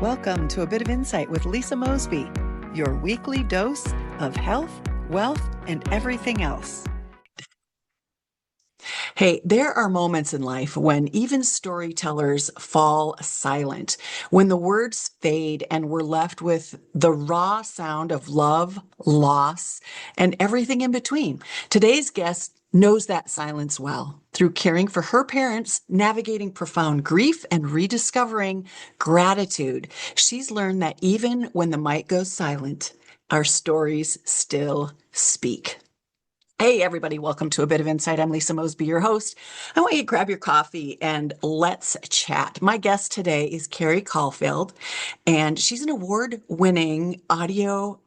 Welcome to A Bit of Insight with Lisa Mosbey, your weekly dose of health, wealth, and everything else. Hey, there are moments in life when even storytellers fall silent, when the words fade and we're left with the raw sound of love, loss, and everything in between. Today's guest knows that silence well. Through caring for her parents, navigating profound grief, and rediscovering gratitude, she's learned that even when the mic goes silent, our stories still speak. Hey, everybody, welcome to A Bit of Insight. I'm Lisa Mosbey, your host. I want you to grab your coffee and let's chat. My guest today is Carrie Caulfield, and she's an award-winning audio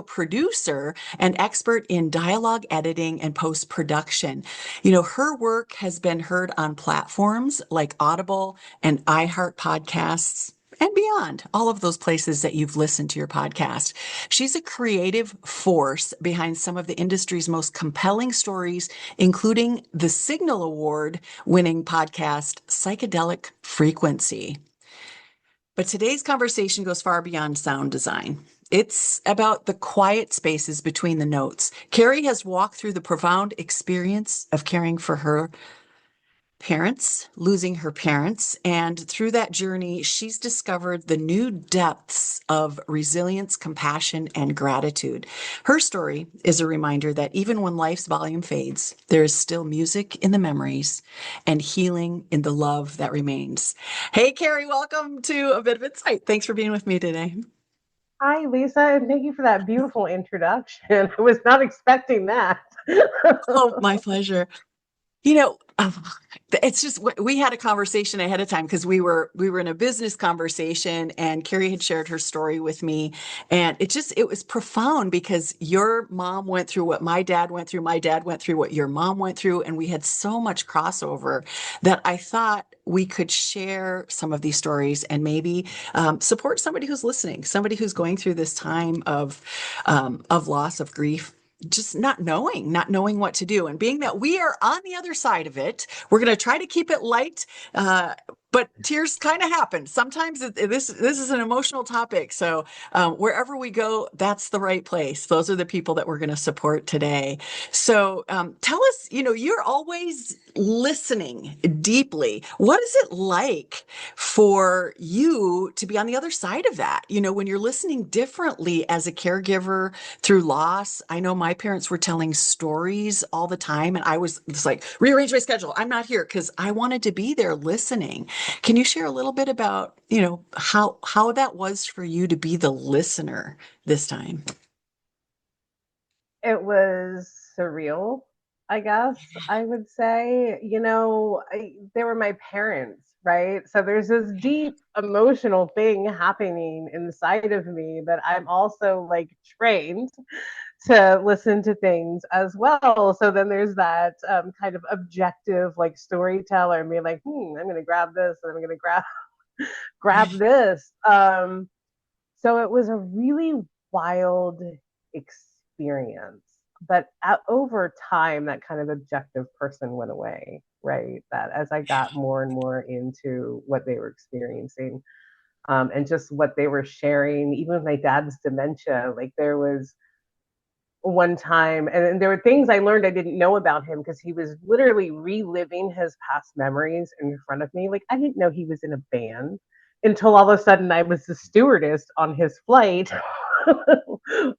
producer and expert in dialogue editing and post-production. You know, her work has been heard on platforms like Audible and iHeartPodcasts and beyond, all of those places that you've listened to your podcast. She's a creative force behind some of the industry's most compelling stories, including the Signal Award-winning podcast, Psychedelic Frequency. But today's conversation goes far beyond sound design. It's about the quiet spaces between the notes. Carrie has walked through the profound experience of caring for her parents, losing her parents. And through that journey, she's discovered the new depths of resilience, compassion, and gratitude. Her story is a reminder that even when life's volume fades, there is still music in the memories and healing in the love that remains. Hey, Carrie, welcome to A Bit of Insight. Thanks for being with me today. Hi, Lisa, and thank you for that beautiful introduction. I was not expecting that. Oh, my pleasure. You know, it's just we had a conversation ahead of time because we were in a business conversation, and Carrie had shared her story with me, and it was profound because your mom went through what my dad went through what your mom went through, and we had so much crossover that I thought we could share some of these stories and maybe support somebody who's listening, somebody who's going through this time of loss, of grief, just not knowing what to do. And being that we are on the other side of it, we're going to try to keep it light. But tears kind of happen. Sometimes this is an emotional topic. So wherever we go, that's the right place. Those are the people that we're going to support today. So tell us, you're always listening deeply. What is it like for you to be on the other side of that? When you're listening differently as a caregiver through loss. I know my parents were telling stories all the time, and I was just like, rearrange my schedule. I'm not here because I wanted to be there listening. Can you share a little bit about, how that was for you to be the listener this time? It was surreal, I guess I would say. They were my parents, right? So there's this deep emotional thing happening inside of me that I'm also like trained to listen to things as well. So then there's that kind of objective like storyteller and being like, I'm going to grab this and I'm going to grab this. So it was a really wild experience. But over time, that kind of objective person went away, right? That as I got more and more into what they were experiencing and just what they were sharing, even with my dad's dementia, like there was one time, and there were things I learned I didn't know about him because he was literally reliving his past memories in front of me. Like I didn't know he was in a band until all of a sudden I was the stewardess on his flight.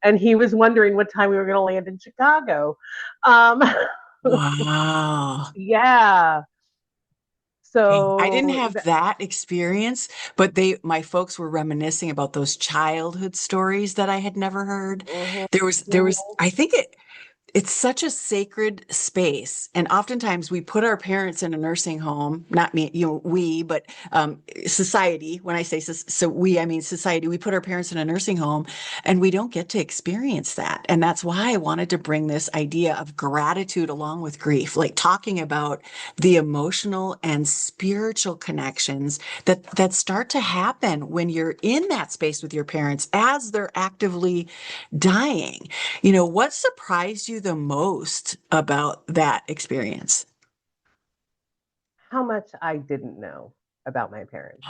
And he was wondering what time we were going to land in Chicago. Wow. Yeah. I didn't So have that experience, but my folks were reminiscing about those childhood stories that I had never heard. mhm, There was, I think it's such a sacred space. And oftentimes we put our parents in a nursing home, not me, we, but society. When I say so we, I mean society, we put our parents in a nursing home and we don't get to experience that. And that's why I wanted to bring this idea of gratitude along with grief, like talking about the emotional and spiritual connections that start to happen when you're in that space with your parents as they're actively dying. What surprised you the most about that experience? how much I didn't know about my parents.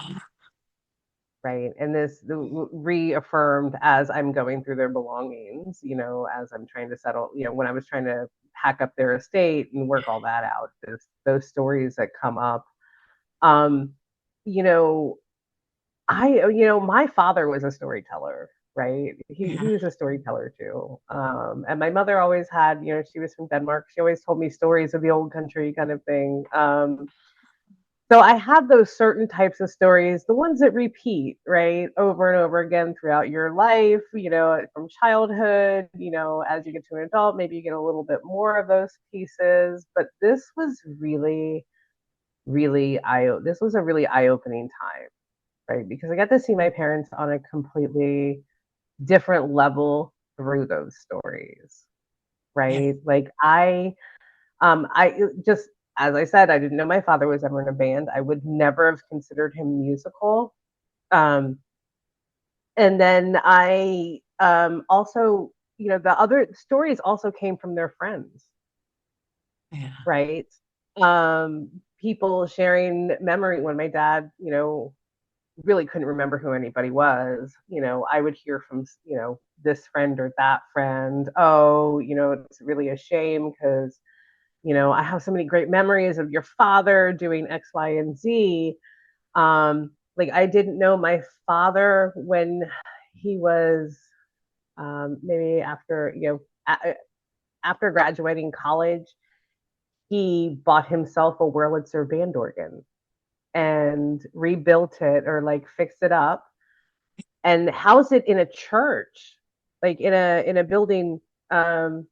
right? And this reaffirmed as I'm going through their belongings, as I'm trying to settle, when I was trying to pack up their estate and work all that out, those stories that come up. Um, you know, my father was a storyteller, right? He Yeah. was a storyteller too. And my mother always had, she was from Denmark. She always told me stories of the old country kind of thing. So I had those certain types of stories, the ones that repeat, right, over and over again throughout your life, from childhood, as you get to an adult, maybe you get a little bit more of those pieces. But this was really, really this was a really eye-opening time, right? Because I got to see my parents on a completely different level through those stories, Yeah. right? Like I just, as I said, I didn't know my father was ever in a band. I would never have considered him musical. Um, and then I also, the other stories also came from their friends, Yeah. right? People sharing memory when my dad, really couldn't remember who anybody was. I would hear from, this friend or that friend, oh, it's really a shame because I have so many great memories of your father doing X, Y, and Z. Like I didn't know my father when he was maybe after, after graduating college, he bought himself a Wurlitzer band organ and rebuilt it or like fixed it up and housed it in a church, like in a building, or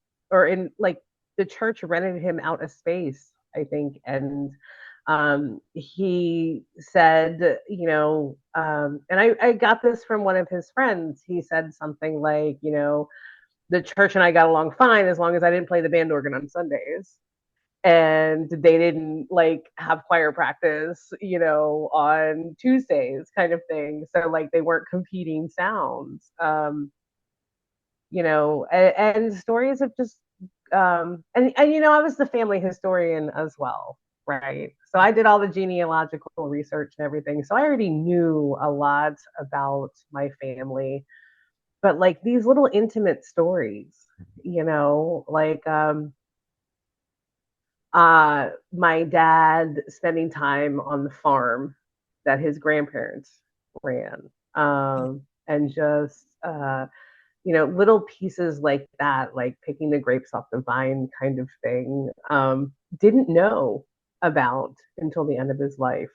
in like the church rented him out a space, I think, and he said, and I got this from one of his friends. He said something like, the church and I got along fine as long as I didn't play the band organ on Sundays and they didn't like have choir practice, on Tuesdays kind of thing. So like they weren't competing sounds. And stories of just and I was the family historian as well, right? So I did all the genealogical research and everything. So I already knew a lot about my family, but like these little intimate stories, like my dad spending time on the farm that his grandparents ran, and just little pieces like that, like picking the grapes off the vine kind of thing, didn't know about until the end of his life.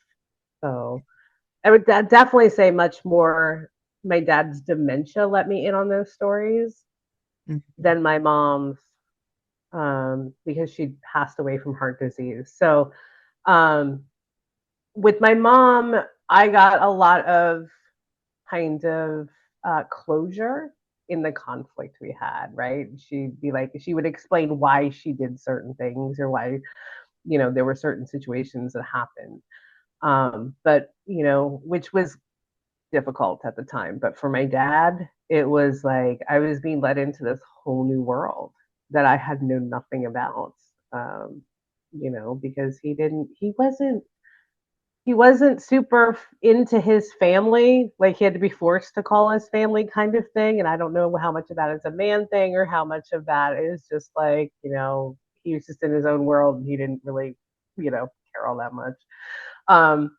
So I would definitely say much more my dad's dementia let me in on those stories Mhm. than my mom's, because she passed away from heart disease. So um, with my mom, I got a lot of kind of closure in the conflict we had, right? She'd be like, she would explain why she did certain things or why, there were certain situations that happened. But, which was difficult at the time. But for my dad, it was like I was being led into this whole new world that I had known nothing about. Um, because he wasn't super into his family. Like he had to be forced to call his family kind of thing. And I don't know how much of that is a man thing or how much of that is just like, he was just in his own world and he didn't really, care all that much. Um,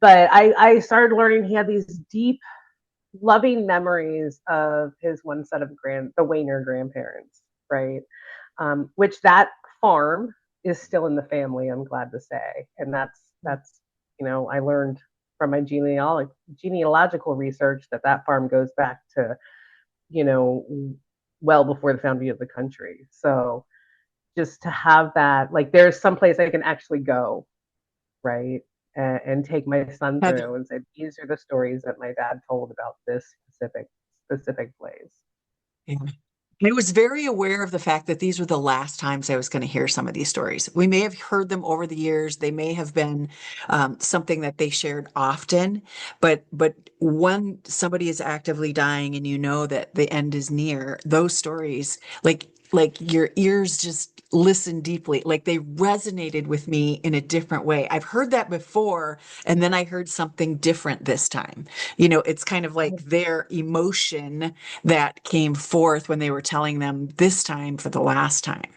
but I started learning he had these deep, loving memories of his one set of the Wayner grandparents, right? Which that farm is still in the family, I'm glad to say. And that's I learned from my genealogical research that farm goes back to, you know, well before the founding of the country. So just to have that, like there's some place I can actually go, right? And take my son Heather, through and say, these are the stories that my dad told about this specific place. yeah. I was very aware of the fact that these were the last times I was going to hear some of these stories. We may have heard them over the years. They may have been something that they shared often, but when somebody is actively dying and you know that the end is near, those stories, like like your ears just listen deeply, like they resonated with me in a different way. I've heard that before, and then I heard something different this time. It's kind of like their emotion that came forth when they were telling them this time for the last time.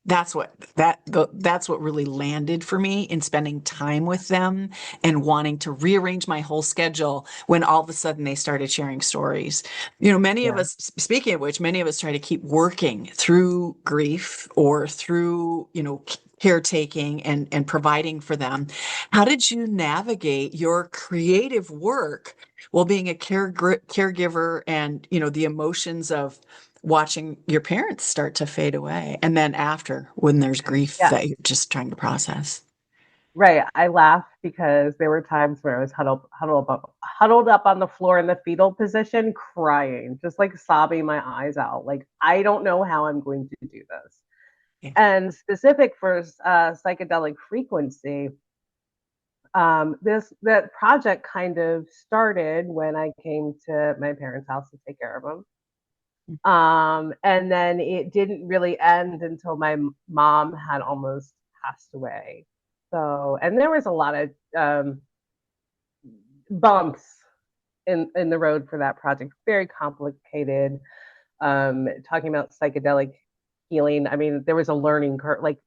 That's what really landed for me in spending time with them and wanting to rearrange my whole schedule when all of a sudden they started sharing stories. Many of Yeah. us, speaking of which, many of us try to keep working through grief or through, caretaking and providing for them. How did you navigate your creative work while being a caregiver and, the emotions of watching your parents start to fade away? And then after, when there's grief Yeah. that you're just trying to process. Right. I laugh because there were times where I was huddled up on the floor in the fetal position, crying, just like sobbing my eyes out. Like, I don't know how I'm going to do this. Yeah. And specific for psychedelic frequency, that project kind of started when I came to my parents' house to take care of them. And then it didn't really end until my mom had almost passed away. So, and there was a lot of bumps in the road for that project. Very complicated. Talking about psychedelic healing. I mean, there was a learning curve. Like,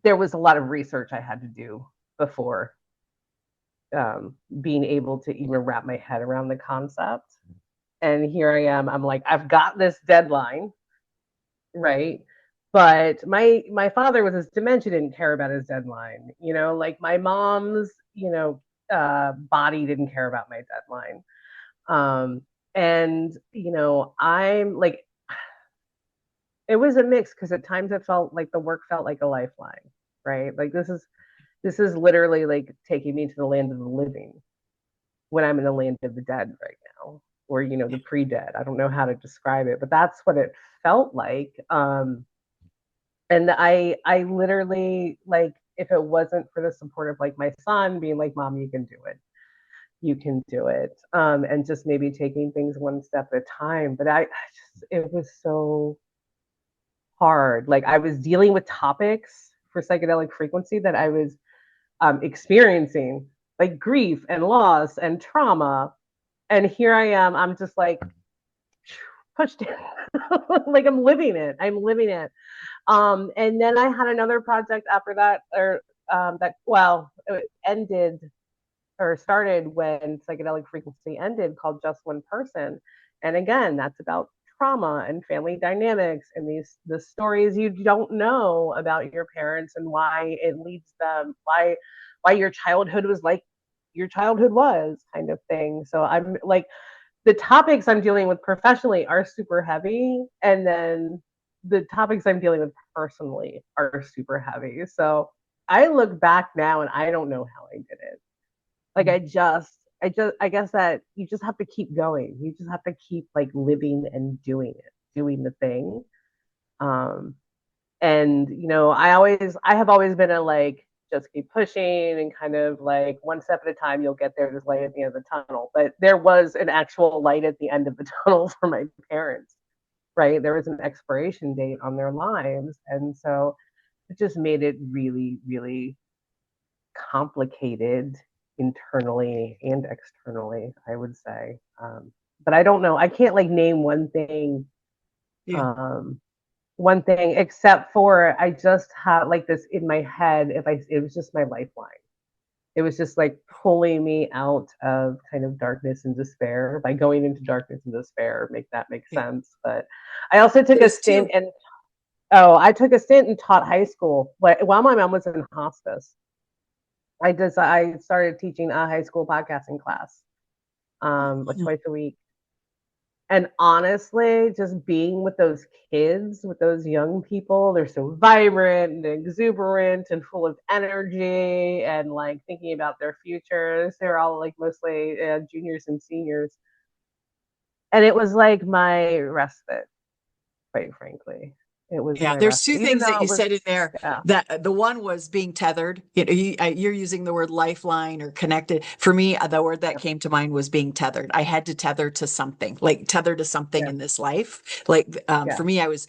there was a lot of research I had to do before being able to even wrap my head around the concept. And here I am. I'm like, I've got this deadline, right? But my father with his dementia didn't care about his deadline. Like my mom's, body didn't care about my deadline. And I'm like, it was a mix because at times it felt like the work felt like a lifeline, right? Like this is literally like taking me to the land of the living when I'm in the land of the dead right now, or the pre-dead. I don't know how to describe it, but that's what it felt like. And I literally, like, if it wasn't for the support of like my son being like, "Mom, you can do it. You can do it," and just maybe taking things one step at a time. But it was so hard. Like, I was dealing with topics for psychedelic frequency that I was experiencing, like grief and loss and trauma. And here I am. I'm just like pushed in. Like, I'm living it. I'm living it. And then I had another project after that, or it ended or started when psychedelic frequency ended, called Just One Person. And again, that's about trauma and family dynamics and the stories you don't know about your parents and why it leads them, why your childhood was like your childhood was, kind of thing. So I'm like, the topics I'm dealing with professionally are super heavy, and then the topics I'm dealing with personally are super heavy. So I look back now and I don't know how I did it. Like, I guess that you just have to keep going. You just have to keep like living and doing the thing. Um, and I have always been a like, just keep pushing and kind of like one step at a time, you'll get there. There's light at the end of the tunnel. But there was an actual light at the end of the tunnel for my parents, right? There was an expiration date on their lives. And so it just made it really, really complicated internally and externally, I would say. But I don't know. I can't like name Yeah. um, one thing except for I just had like this in my head. It was just my lifeline. It was just like pulling me out of kind of darkness and despair by going into darkness and despair. Make that make Yeah. sense. But I also took a There's stint two. and I took a stint and taught high school while my mom was in hospice. I started teaching a high school podcasting class, like twice a week. And honestly, just being with those kids, with those young people, they're so vibrant and exuberant and full of energy and like thinking about their futures. They're all like mostly juniors and seniors. And it was like my respite, quite frankly. It was Yeah, my there's best, two even things that though you it was, said in there. yeah, That the one was being tethered. You're using the word lifeline or connected. For me, the word that yeah, came to mind was being tethered. I had to tether to something, like tether to something yeah, in this life. Like yeah, for me, I was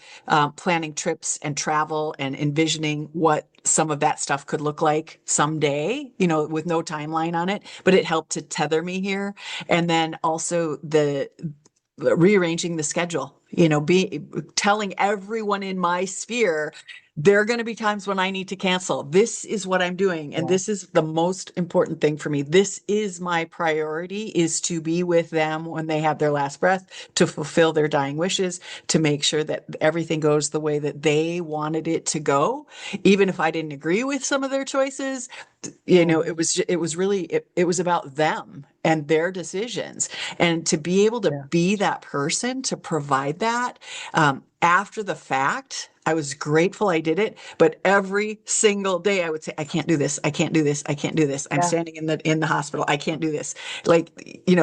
planning trips and travel and envisioning what some of that stuff could look like someday, with no timeline on it. But it helped to tether me here. And then also the rearranging the schedule, be telling everyone in my sphere there are going to be times when I need to cancel. This is what I'm doing, and yeah, this is the most important thing for me. This is my priority, is to be with them when they have their last breath, to fulfill their dying wishes, to make sure that everything goes the way that they wanted it to go, even if I didn't agree with some of their choices. mm, It was about them and their decisions, and to be able to yeah, be that person to provide that after the fact. I was grateful I did it, but every single day I would say, I can't do this, I can't do this, I can't do this, I'm yeah, standing in the hospital, I can't do this. Like,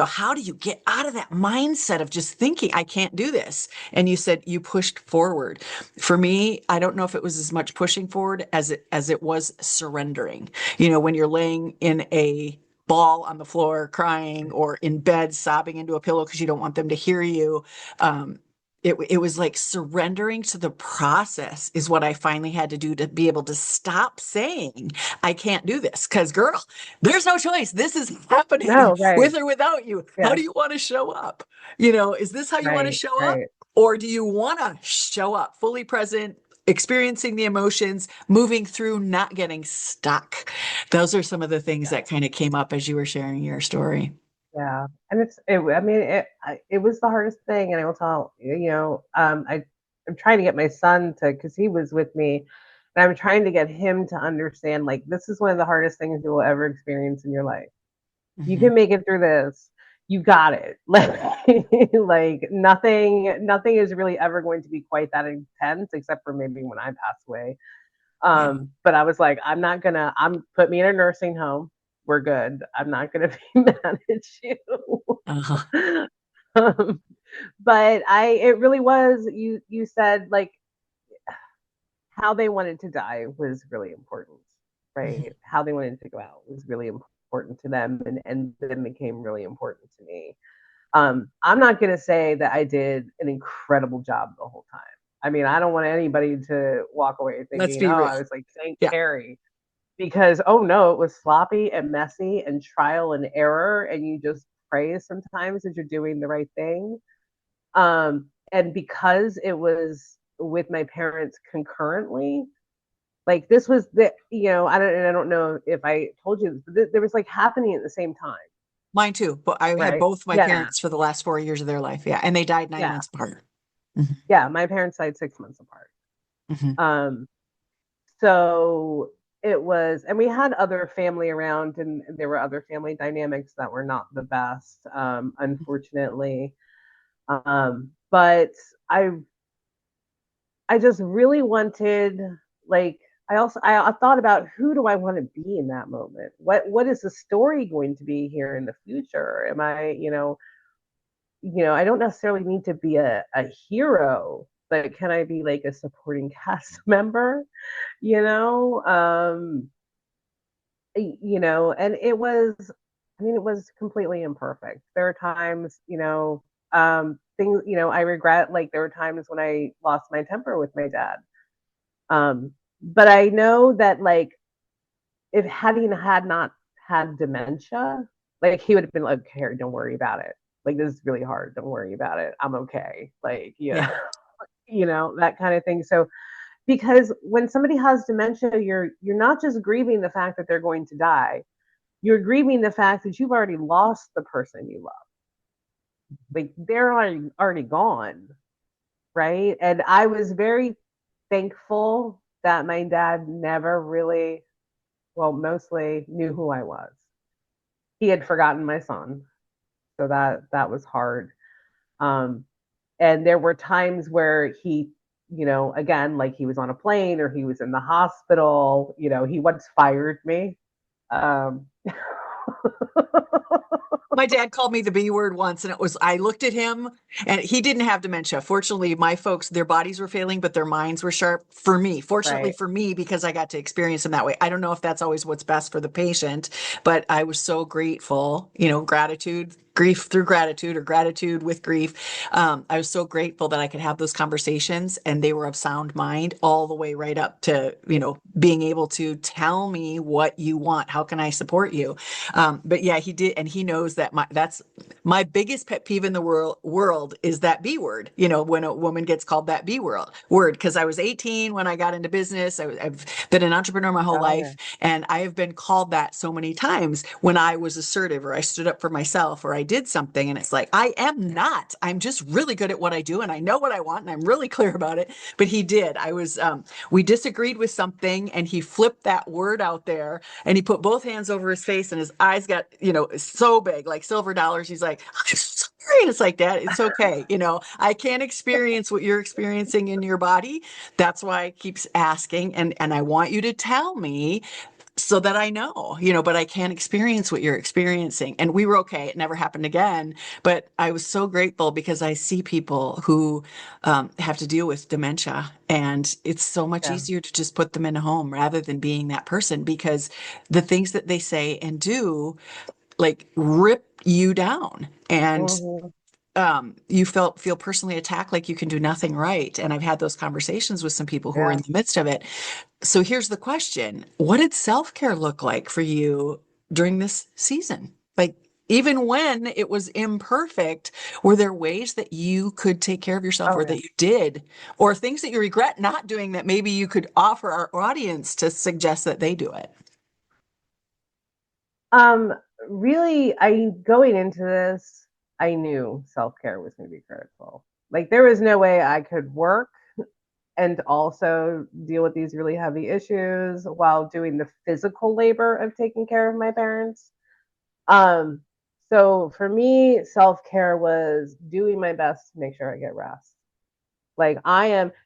how do you get out of that mindset of just thinking I can't do this? And you said you pushed forward. For me, I don't know if it was as much pushing forward as it was surrendering. When you're laying in a ball on the floor crying, or in bed sobbing into a pillow because you don't want them to hear you. um, it was like surrendering to the process is what I finally had to do to be able to stop saying I can't do this, because girl, there's no choice, this is happening no, right, with or without you. How yeah, do you want to show up? Is this how you want to right, show up? right, Or do you want to show up fully present, experiencing the emotions, moving through, not getting stuck? Those are some of the things yeah, that kind of came up as you were sharing your story. yeah. And I mean, it was the hardest thing, and I will tell I'm trying to get my son to, because he was with me, and I'm trying to get him to understand, like, this is one of the hardest things you will ever experience in your life. You Mhm. can make it through this. You got it. Like nothing is really ever going to be quite that intense, except for maybe when I pass away. Yeah. But I was like, I'm put me in a nursing home. We're good. I'm not gonna be mad at you. Uh-huh. um, but it really was, you said, like, how they wanted to die was really important, right? Mhm. How they wanted to go out was really important to them, and then became really important to me. I'm not going to say that I did an incredible job the whole time. I mean, I don't want anybody to walk away Let's thinking, be oh, real. I was like Saint Yeah. Carrie, because, oh no, it was sloppy and messy and trial and error. And you just pray sometimes that you're doing the right thing. And because it was with my parents concurrently, like, this was I don't know if I told you, but there was, like, happening at the same time, Mine too. But I had right? both my Yeah, parents for the last 4 years of their life. Yeah. And they died nine yeah, months apart. Mhm. yeah. My parents died 6 months apart. Mhm. Um, so it was, and we had other family around, and there were other family dynamics that were not the best, unfortunately. But I I just really wanted, like, I thought about, who do I want to be in that moment? What is the story going to be here in the future? Am I, I don't necessarily need to be a hero, but can I be like a supporting cast member? You know? And it was completely imperfect. There are times, things, I regret, like, there were times when I lost my temper with my dad. But I know that, like, if Heddy had not had dementia, like, he would have been like, "Carrie, don't worry about it. Like, this is really hard. Don't worry about it. I'm okay." Like, Yeah. that kind of thing. So, because when somebody has dementia, you're not just grieving the fact that they're going to die. You're grieving the fact that you've already lost the person you love. Like, they're already gone, right? And I was very thankful that my dad never really, well, mostly knew who I was. He had forgotten my son, so that was hard. Um, and there were times where he, again, like, he was on a plane or he was in the hospital. He once fired me. Um, My dad called me the B word once, and I looked at him, and he didn't have dementia. Fortunately, my folks, their bodies were failing, but their minds were sharp for me. Fortunately Right. for me, because I got to experience them that way. I don't know if that's always what's best for the patient, but I was so grateful, gratitude, grief through gratitude, or gratitude with grief. I was so grateful that I could have those conversations, and they were of sound mind all the way right up to, being able to tell me what you want. How can I support you? But yeah, he did, and he knows that that's my biggest pet peeve in the world is that B word. When a woman gets called that B word, because I was 18 when I got into business. I've been an entrepreneur my whole Oh, yeah. life, and I have been called that so many times when I was assertive, or I stood up for myself, or I did something, and it's like, I am not. I'm just really good at what I do, and I know what I want, and I'm really clear about it. But he did. We disagreed with something, and he flipped that word out there, and he put both hands over his face, and his eyes got, so big, like silver dollars. He's like, I'm sorry. And it's like, Dad, it's okay. I can't experience what you're experiencing in your body. That's why I keep asking. And I want you to tell me so that I know, but I can't experience what you're experiencing. And we were okay. It never happened again. But I was so grateful, because I see people who have to deal with dementia, and it's so much Yeah. easier to just put them in a home rather than being that person, because the things that they say and do, like, rip you down. And Mhm. you feel personally attacked, like you can do nothing right. And I've had those conversations with some people who are in Yeah. the midst of it. So here's the question. What did self-care look like for you during this season? Like, even when it was imperfect, were there ways that you could take care of yourself, Oh, or yeah. that you did, or things that you regret not doing that maybe you could offer our audience to suggest that they do it? Um, Really, I going into this, I knew self-care was going to be critical. Like there was no way I could work and also deal with these really heavy issues while doing the physical labor of taking care of my parents. Um, so for me, self-care was doing my best to make sure I get rest. Like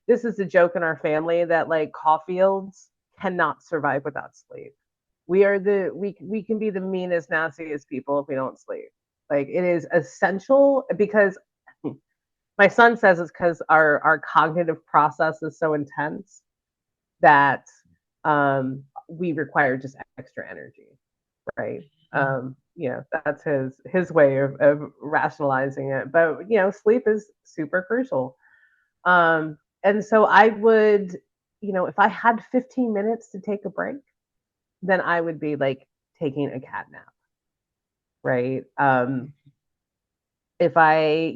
this is a joke in our family that like Caulfields cannot survive without sleep. We can be the meanest, nastiest people if we don't sleep. Like it is essential because my son says it's because our cognitive process is so intense that we require just extra energy, right? That's his way of rationalizing it. But sleep is super crucial. And so I would, if I had 15 minutes to take a break, then I would be like taking a cat nap, right? If I,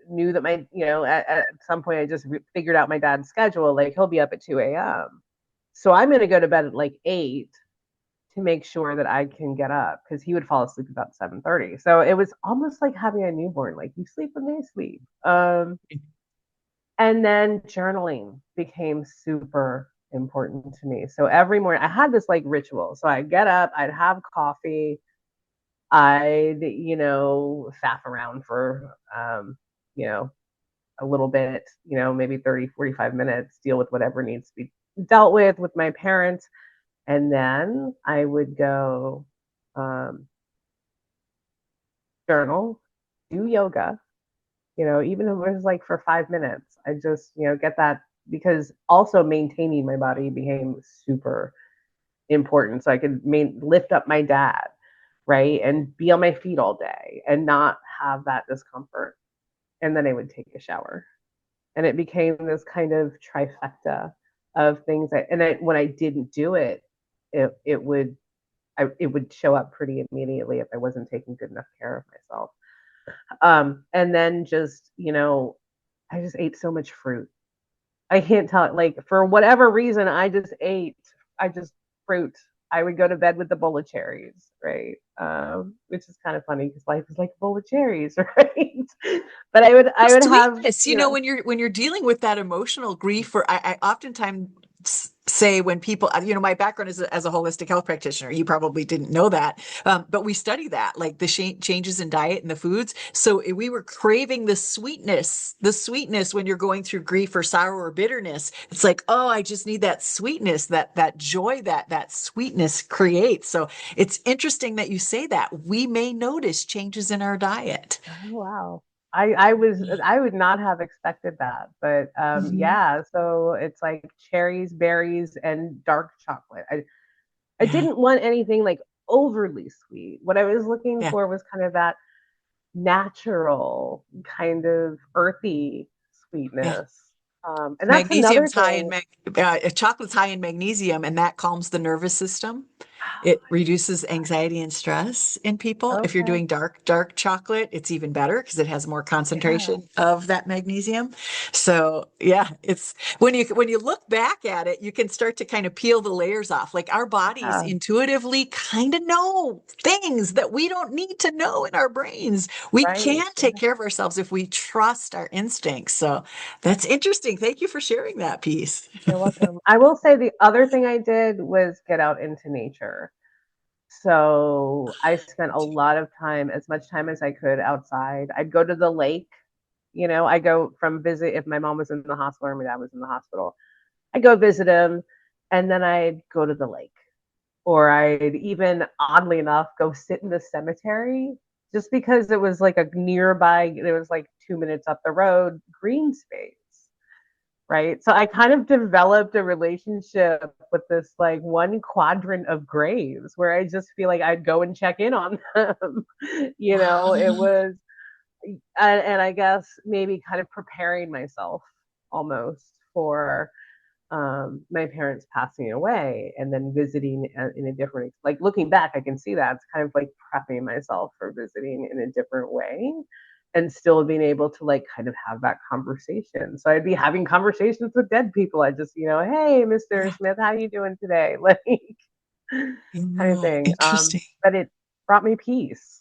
knew that at some point I just figured out my dad's schedule, like he'll be up at 2 a.m. So I'm going to go to bed at like 8 to make sure that I can get up because he would fall asleep about 7:30. So it was almost like having a newborn, like you sleep when they sleep. And then journaling became super important to me. So every morning I had this like ritual. So I'd get up, I'd have coffee, I'd, faff around for, a little bit, maybe 30, 45 minutes, deal with whatever needs to be dealt with my parents. And then I would go um, journal, do yoga, even if it was like for 5 minutes, I just, get that because also maintaining my body became super important. So I could lift up my dad, right? And be on my feet all day and not have that discomfort. And then I would take a shower. And it became this kind of trifecta of things when I didn't do it, it would show up pretty immediately if I wasn't taking good enough care of myself. And then just, I just ate so much fruit. I can't tell it. Like for whatever reason, I just fruit. I would go to bed with a bowl of cherries, right? Which is kind of funny because life is like a bowl of cherries, right? But I would have, Sweetness, when you're dealing with that emotional grief, or I oftentimes say when people, my background is as a holistic health practitioner. You probably didn't know that, but we study that, like the changes in diet and the foods. So we were craving the sweetness when you're going through grief or sorrow or bitterness. It's like, oh, I just need that sweetness, that joy that sweetness creates. So it's interesting that you say that. We may notice changes in our diet. Oh, wow. I would not have expected that, but Mhm. yeah, so it's like cherries, berries, and dark chocolate. I Yeah, didn't want anything like overly sweet. What I was looking yeah, for was kind of that natural, kind of earthy yeah. sweetness. And that's another Magnesium's high in thing. chocolate's high in magnesium, and that calms the nervous system. It reduces anxiety and stress in people. If you're Okay. doing dark chocolate, it's even better because it has more Yeah. concentration of that magnesium. So yeah, it's when you look back at it, you can start to kind of peel the layers off. Like our bodies Yeah. intuitively kind of know things that we don't need to know in our brains. We Right. can take care of ourselves if we trust our instincts. So that's interesting. Thank you for sharing that piece. You're welcome. I will say the other thing I did was get out into nature. So I spent a lot of time, as much time as I could outside. I'd go to the lake. I go from visit if my mom was in the hospital or my dad was in the hospital. I'd go visit him and then I'd go to the lake. Or I'd even, oddly enough, go sit in the cemetery just because it was like a nearby, it was like 2 minutes up the road, green space. Right. So I kind of developed a relationship with this like one quadrant of graves where I just feel like I'd go and check in on them. It Wow. was, and I guess maybe kind of preparing myself almost for my parents passing away and then visiting in a different, like looking back, I can see that it's kind of like prepping myself for visiting in a different way and still being able to like kind of have that conversation. So I'd be having conversations with dead people. I just, hey, Mr. Yeah. Smith, how you doing today? Like kind of Yeah. thing. Interesting. But it brought me peace.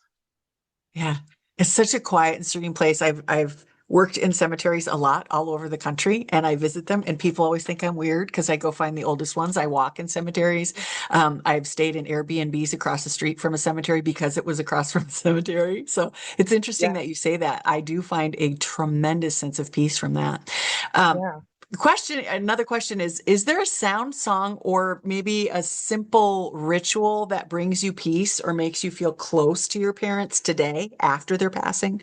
Yeah. It's such a quiet and serene place. I've worked in cemeteries a lot all over the country and I visit them and people always think I'm weird because I go find the oldest ones. I walk in cemeteries. I've stayed in Airbnbs across the street from a cemetery because it was across from a cemetery. So it's interesting Yeah. that you say that. I do find a tremendous sense of peace from that. Um, Yeah. Another question is there a sound song or maybe a simple ritual that brings you peace or makes you feel close to your parents today after their passing?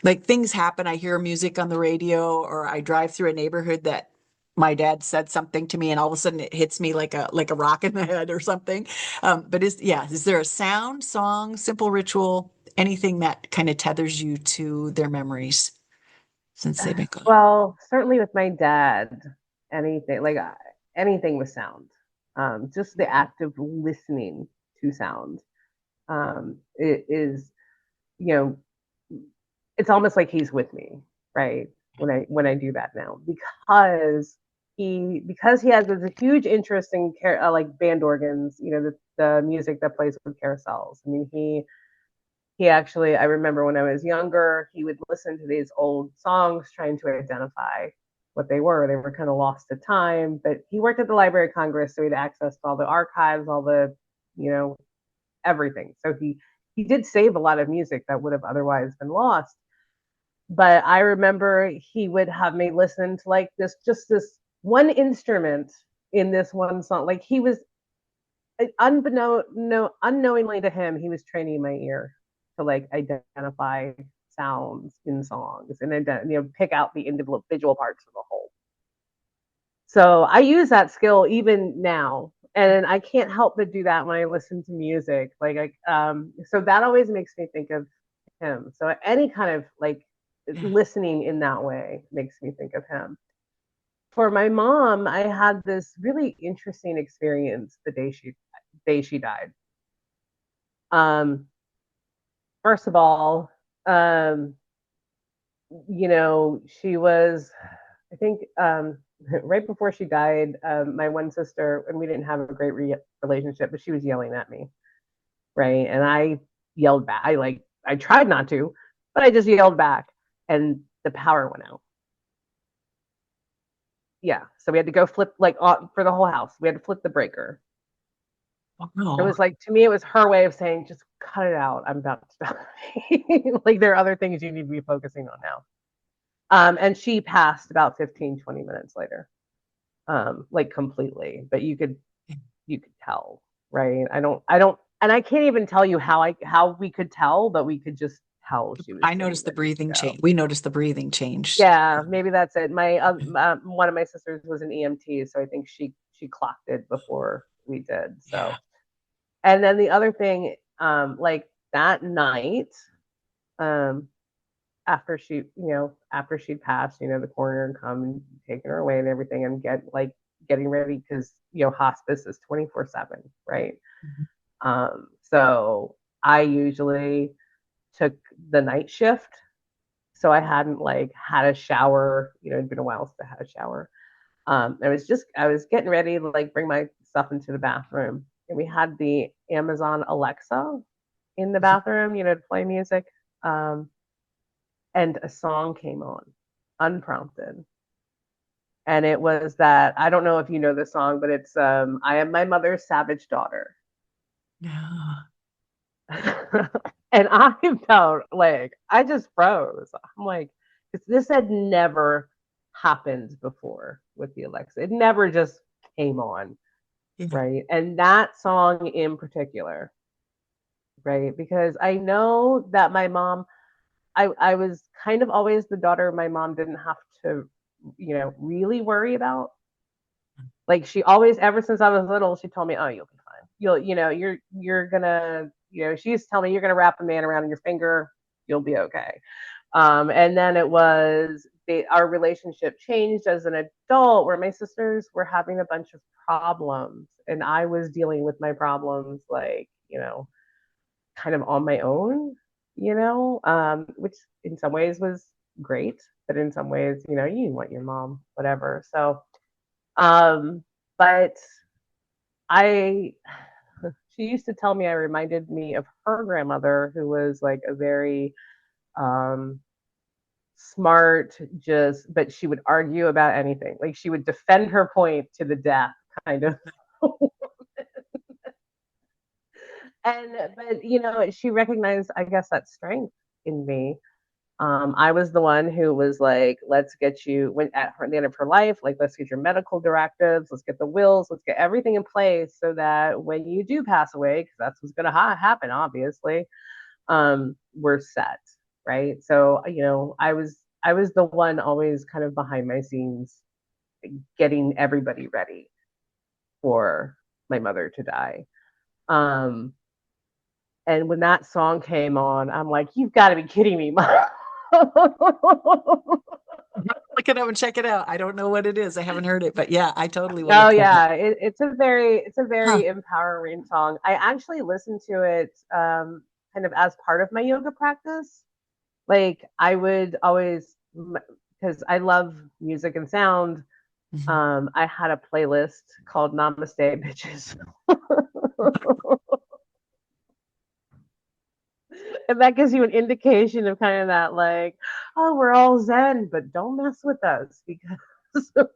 Like things happen, I hear music on the radio or I drive through a neighborhood that my dad said something to me and all of a sudden it hits me like a rock in the head or something. But is there a sound, song, simple ritual, anything that kind of tethers you to their memories since they've been gone? Well, certainly with my dad, anything like anything with sound, just the act of listening to sound, it is, you know, it's almost like he's with me, right? When I do that now, because he has this huge interest in like band organs, the music that plays with carousels. I mean, he actually, I remember when I was younger, he would listen to these old songs trying to identify what they were. They were kind of lost to time, but he worked at the Library of Congress, so he'd access all the archives, all the, you know, everything. So he did save a lot of music that would have otherwise been lost. But I remember he would have me listen to like this one instrument in this one song. Like he was unknowingly to him, he was training my ear to like identify sounds in songs and pick out the individual parts of the whole. So I use that skill even now, and I can't help but do that when I listen to music. So that always makes me think of him. So any kind of like Yeah. listening in that way makes me think of him. For my mom, I had this really interesting experience the day she died. Um, First of all, um, she was, I think, right before she died, my one sister, and we didn't have a great relationship, but she was yelling at me, right? And I yelled back. I tried not to, but I just yelled back, and the power went out. Yeah. So we had to go flip like for the whole house. We had to flip the breaker. It Oh, was like, to me, it was her way of saying, just cut it out. I'm about to die. Like, there are other things you need to be focusing on now. And she passed about 15, 20 minutes later, like completely. But you could tell, right? And I can't even tell you how we could tell, but we could just tell she was I getting noticed the ready to breathing go. change. We noticed the breathing change. Yeah, maybe that's it. My one of my sisters was an EMT, so I think she clocked it before we did. Yeah. So, and then the other thing, like that night, um, after after she'd passed, the coroner and come and taking her away and everything, and getting ready because hospice is 24/7, right? Mhm. So I usually took the night shift, so I hadn't like had a shower. It'd been a while since I had a shower. I was getting ready to like bring my stuff into the bathroom, and we had the Amazon Alexa in the bathroom, to play music. Um, and a song came on, unprompted, and it was that, I don't know if you know the song, but it's I am my mother's savage daughter. Yeah. And I felt like I just froze. I'm like, this had never happened before with the Alexa. It never just came on, Yeah. right? And that song in particular, right? Because I know that my mom, I was kind of always the daughter my mom didn't have to, really worry about. Like, she always, ever since I was little, she told me, "Oh, you'll be fine. You're gonna, she used to tell me, you're gonna wrap a man around your finger, you'll be okay." And then our relationship changed as an adult, where my sisters were having a bunch of problems, and I was dealing with my problems, like, kind of on my own, which in some ways was great, but in some ways, you want your mom, whatever. So, um, but I, she used to tell me I reminded me of her grandmother, who was like a very um, smart, but she would argue about anything. Like, she would defend her point to the death, kind of. But she recognized, I guess, that strength in me. I was the one who was like, let's get you, when at the end of her life, like, let's get your medical directives, let's get the wills, let's get everything in place so that when you do pass away, because that's what's going to happen, obviously, we're set, right? So, I was the one always kind of behind my scenes, getting everybody ready for my mother to die. Um, and when that song came on, I'm like, you've got to be kidding me, Mom. Look it up and check it out. I don't know what it is. I haven't heard it, but yeah, I totally will Oh look that up. yeah, it's a Huh. very empowering song. I actually listened to it kind of as part of my yoga practice. Like, I would always, because I love music and sound. Mhm. I had a playlist called Namaste Bitches. And that gives you an indication of kind of that, like, oh, we're all zen, but don't mess with us, because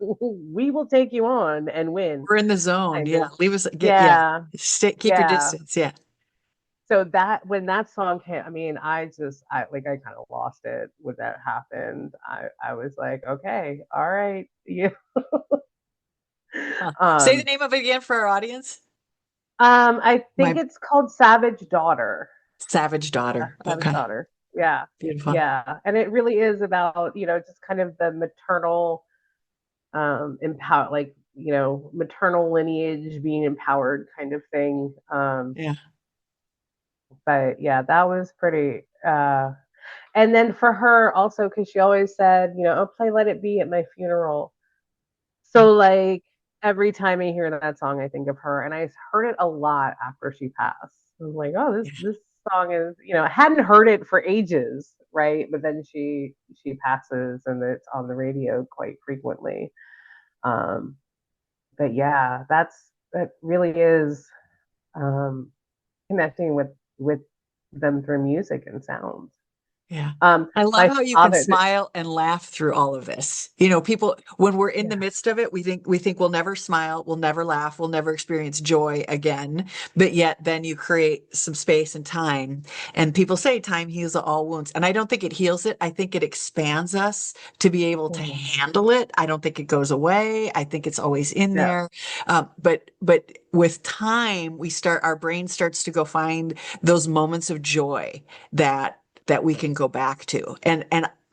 we will take you on and win, We're in the zone. kind Yeah. of. Leave us yeah. Yeah, Keep your yeah. distance. Yeah. So that, when that song came, I mean, I kind of lost it when that happened. I was like, okay, all right, yeah. Huh. Say the um name of it again for our audience. I think My it's called Savage Daughter. Savage Daughter. Savage Okay. Daughter. Yeah. Beautiful. Yeah. And it really is about, just kind of the maternal empower, like, maternal lineage being empowered, kind of thing. Yeah. But yeah, that was pretty and then for her also, because she always said, "Oh, play Let It Be at my funeral." So, like, every time I hear that song, I think of her, and I heard it a lot after she passed. I was like, "Oh, Yeah. this song is," I hadn't heard it for ages, right? But then she passes, and it's on the radio quite frequently. Um, but yeah, that really is um, connecting with them through music and sound. Yeah. Um, I love my how you can father, smile and laugh through all of this. You know, people, when we're in the yeah, midst of it, we think we'll never smile, we'll never laugh, we'll never experience joy again. But yet then you create some space and time. And people say time heals all wounds. And I don't think it heals it. I think it expands us to be able to mhm, handle it. I don't think it goes away. I think it's always in yeah, there. But with time, our brain starts to go find those moments of joy that we can go back to. And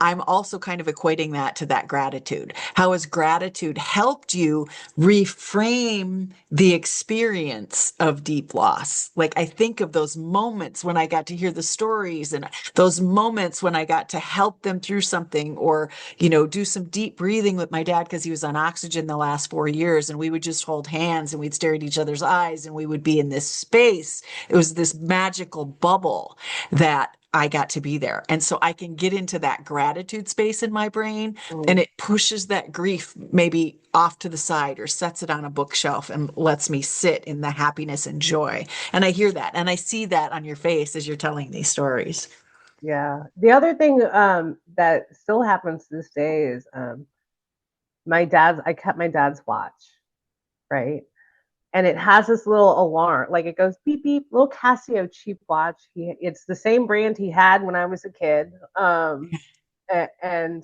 I'm also kind of equating that to that gratitude. How has gratitude helped you reframe the experience of deep loss? Like I think of those moments when I got to hear the stories and those moments when I got to help them through something or, do some deep breathing with my dad because he was on oxygen the last 4 years and we would just hold hands and we'd stare at each other's eyes and we would be in this space. It was this magical bubble that I got to be there. And so I can get into that gratitude space in my brain and mm, it pushes that grief maybe off to the side or sets it on a bookshelf and lets me sit in the happiness and joy. And I hear that and I see that on your face as you're telling these stories. yeah. The other thing that still happens to this day is I kept my dad's watch, right? And it has this little alarm, like it goes beep beep, little Casio cheap watch. It's the same brand he had when I was a kid. And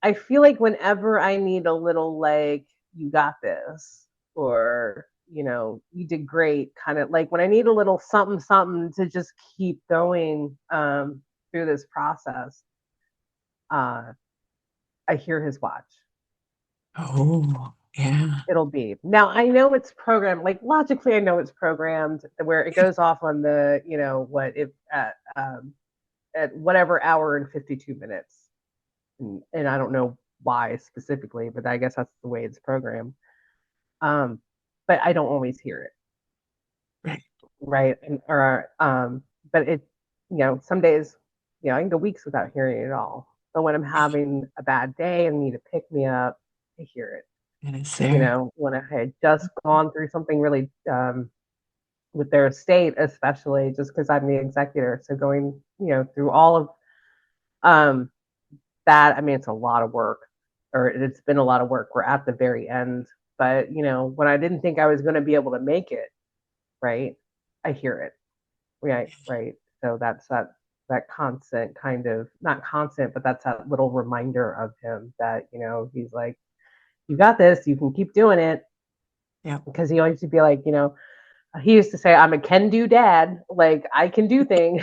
I feel like whenever I need a little like you got this or you did great, kind of like when I need a little something something to just keep going through this process, uh, I hear his watch. Oh, yeah. It'll be now. I know it's programmed. Like logically, I know it's programmed where it goes off on the what if at whatever hour and 52 minutes, and I don't know why specifically, but I guess that's the way it's programmed. Um, but I don't always hear it, Right. right? But some days, I can go weeks without hearing it at all. But when I'm having a bad day and need to pick me up, I hear it. And it's there. When I had just gone through something really with their estate, especially just because I'm the executor. So going, through all of um, that, I mean, it's a lot of work, or it's been a lot of work. We're at the very end, but when I didn't think I was going to be able to make it, right, I hear it, right, right. So that's that constant kind of not constant, but that's that little reminder of him that he's like, you got this, you can keep doing it, Yeah. because he always used to be like, he used to say, I'm a can do dad. Like, I can do things.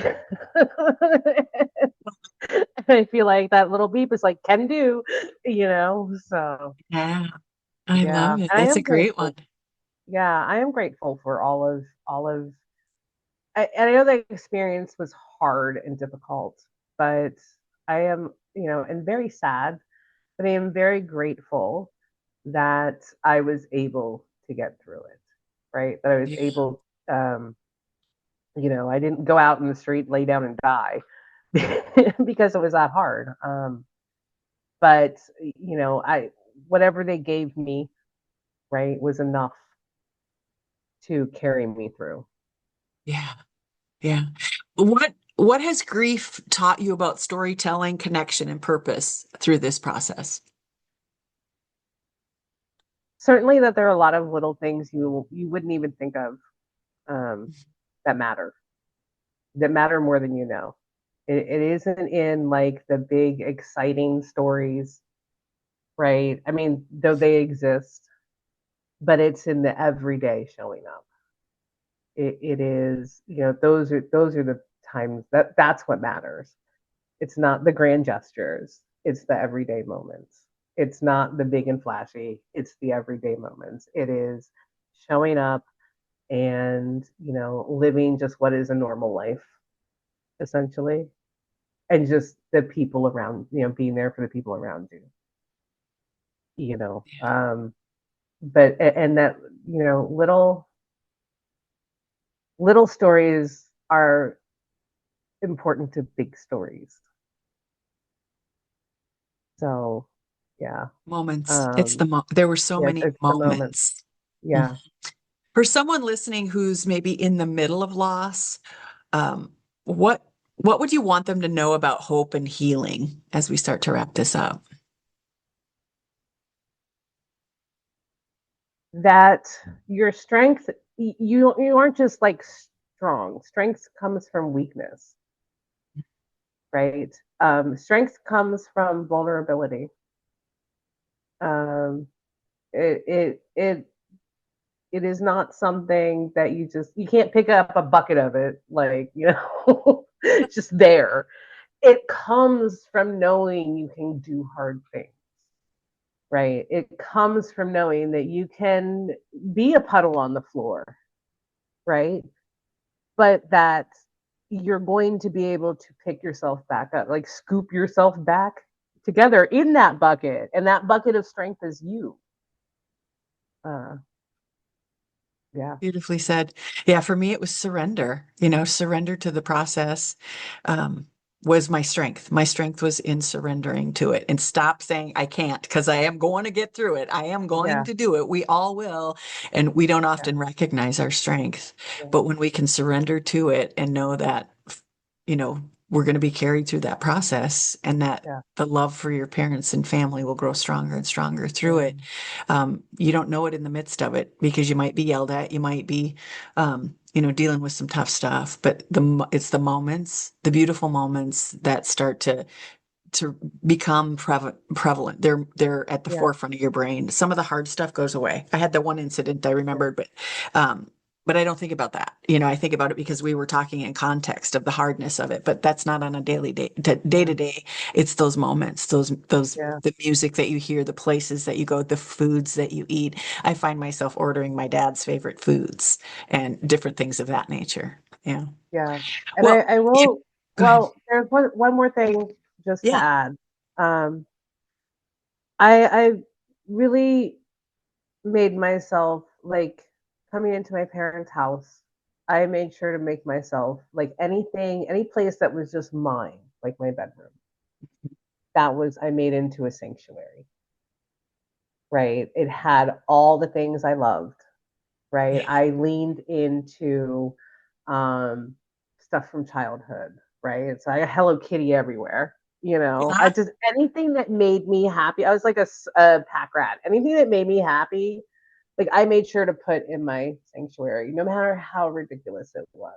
I feel like that little beep is like, can do, So, Yeah. I yeah. love it. And I That's a am great one. grateful. Yeah. I am grateful for and I know the experience was hard and difficult, but I am, and very sad, but I am very grateful that I was able to get through it, right? That I was Yeah. able, I didn't go out in the street, lay down and die because it was that hard. But whatever they gave me, right, was enough to carry me through. Yeah. Yeah. What has grief taught you about storytelling, connection, and purpose through this process? Certainly, that there are a lot of little things you wouldn't even think of um, that matter, more than you know. It isn't in like the big exciting stories, right? I mean, though they exist, but it's in the everyday showing up. It is, those are the times that's what matters. It's not the grand gestures, it's the everyday moments. It's not the big and flashy, it's the everyday moments. It is showing up and living just what is a normal life, essentially, and just the people around, being there for the people around you, you know um but and that, little stories are important to big stories. So, yeah. Moments. There were so Yes, many it's the moment. moments. Mhm. Yeah. For someone listening who's maybe in the middle of loss, what What would you want them to know about hope and healing as we start to wrap this up? That your strength, you aren't just like strong. Strength comes from weakness, right? Strength comes from vulnerability. Um, it it it it is not something that you can't pick up a bucket of it, like, it's just there. It comes from knowing you can do hard things, right? It comes from knowing that you can be a puddle on the floor, right? But that you're going to be able to pick yourself back up, like scoop yourself back together in that bucket. And that bucket of strength is you. Uh, yeah. Beautifully said. Yeah, for me, it was surrender. Surrender to the process um, was my strength. My strength was in surrendering to it and stop saying I can't because I am going to get through it. I am going Yeah. to do it. We all will. And we don't Yeah. often recognize our strength. Yeah. But when we can surrender to it and know that, we're going to be carried through that process and that Yeah. the love for your parents and family will grow stronger and stronger through Yeah. it. You don't know it in the midst of it because you might be yelled at, you might be, dealing with some tough stuff, but it's the moments, the beautiful moments that start to become prevalent. They're at the Yeah. forefront of your brain. Some of the hard stuff goes away. I had the one incident I Yeah. remembered, um, but I don't think about that. I think about it because we were talking in context of the hardness of it, but that's not on a daily day to day. It's those moments, those Yeah. the music that you hear, the places that you go, the foods that you eat. I find myself ordering my dad's favorite foods and different things of that nature. Yeah. Yeah. And Well, I will, go ahead. well, there's one more thing just to Yeah. add. Um, I really made myself like coming into my parents' house. I made sure to make myself like any place that was just mine, like my bedroom. I made into a sanctuary, right? It had all the things I loved, right? I leaned into um, stuff from childhood, right? So I had Hello Kitty everywhere. I Yeah. just anything that made me happy. I was like a pack rat. Anything that made me happy, like I made sure to put in my sanctuary, no matter how ridiculous it was.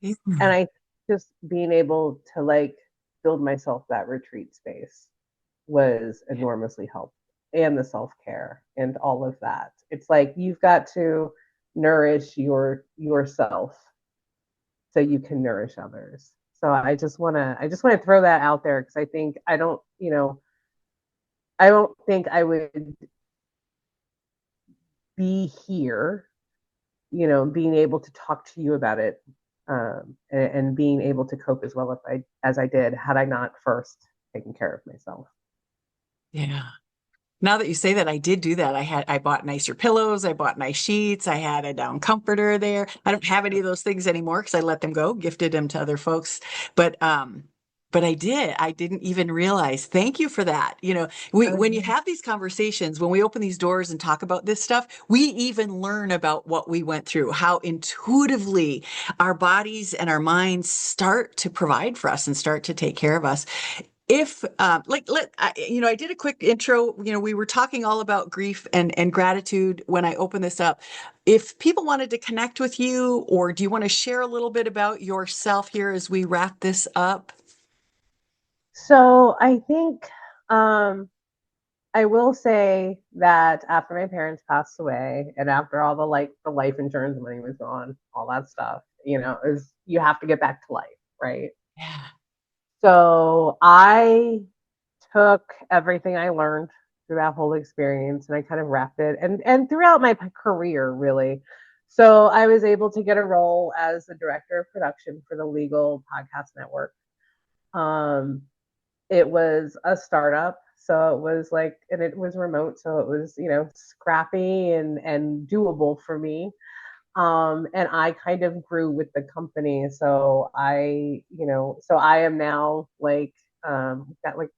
And I just being able to like build myself that retreat space was enormously helpful, and the self-care and all of that. It's like you've got to nourish yourself so you can nourish others. So I just want to throw that out there because I don't think I would be here, being able to talk to you about it, and being able to cope as well as I did had I not first taken care of myself. Yeah. Now that you say that, I did do that. I bought nicer pillows, I bought nice sheets, I had a down comforter there. I don't have any of those things anymore because I let them go, gifted them to other folks. But I did. I didn't even realize. Thank you for that. When you have these conversations, when we open these doors and talk about this stuff, we even learn about what we went through, how intuitively our bodies and our minds start to provide for us and start to take care of us. If I did a quick intro. We were talking all about grief and gratitude when I opened this up. If people wanted to connect with you, or do you want to share a little bit about yourself here as we wrap this up? So I think I will say that after my parents passed away and after all the life insurance money was gone, all that stuff, is you have to get back to life, right? Yeah. So I took everything I learned through that whole experience and I kind of wrapped it and throughout my career really. So I was able to get a role as the director of production for the Legal Podcast Network. Um, it was a startup, so it was like, and it was remote, so it was scrappy and doable for me. And I kind of grew with the company, so I am now like got like,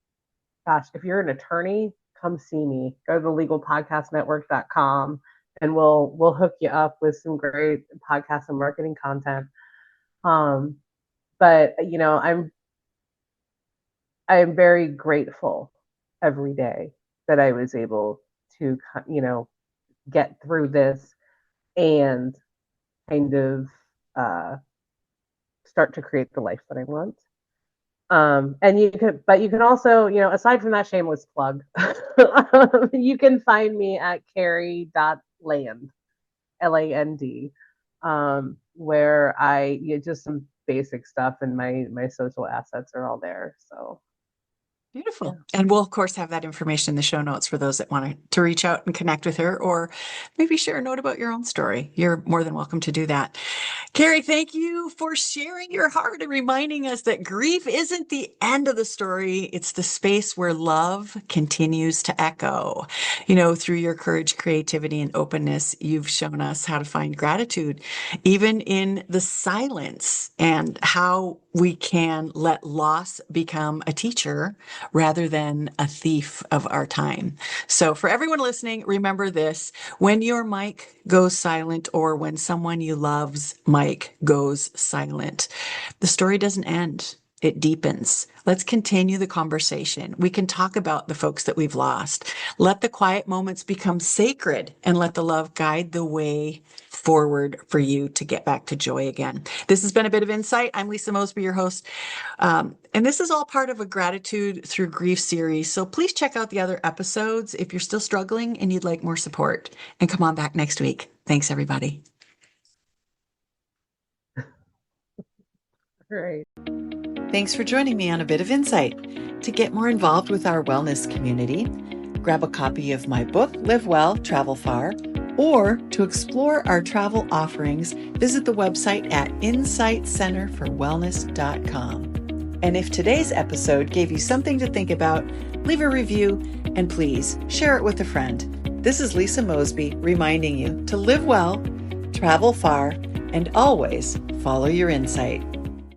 gosh, if you're an attorney, come see me. Go to the legalpodcastnetwork.com and we'll hook you up with some great podcast and marketing content. Um, But I am very grateful every day that I was able to, get through this and kind of start to create the life that I want. And you can also, aside from that shameless plug, you can find me at carrie.land, LAND, where just some basic stuff, and my social assets are all there. So beautiful. Yeah. And we'll, of course, have that information in the show notes for those that want to reach out and connect with her, or maybe share a note about your own story. You're more than welcome to do that. Carrie, thank you for sharing your heart and reminding us that grief isn't the end of the story. It's the space where love continues to echo. Through your courage, creativity, and openness, you've shown us how to find gratitude, even in the silence, and how we can let loss become a teacher rather than a thief of our time. So for everyone listening, remember this: when your mic goes silent, or when someone you love's mic goes silent, the story doesn't end. It deepens. Let's continue the conversation. We can talk about the folks that we've lost. Let the quiet moments become sacred, and let the love guide the way forward for you to get back to joy again. This has been a bit of insight. I'm Lisa Mosbey, your host. And this is all part of a Gratitude Through Grief series. So please check out the other episodes if you're still struggling and you'd like more support. And come on back next week. Thanks, everybody. Great. Thanks for joining me on A Bit of Insight. To get more involved with our wellness community, grab a copy of my book, Live Well, Travel Far, or to explore our travel offerings, visit the website at insightcenterforwellness.com. And if today's episode gave you something to think about, leave a review and please share it with a friend. This is Lisa Mosbey reminding you to live well, travel far, and always follow your insight.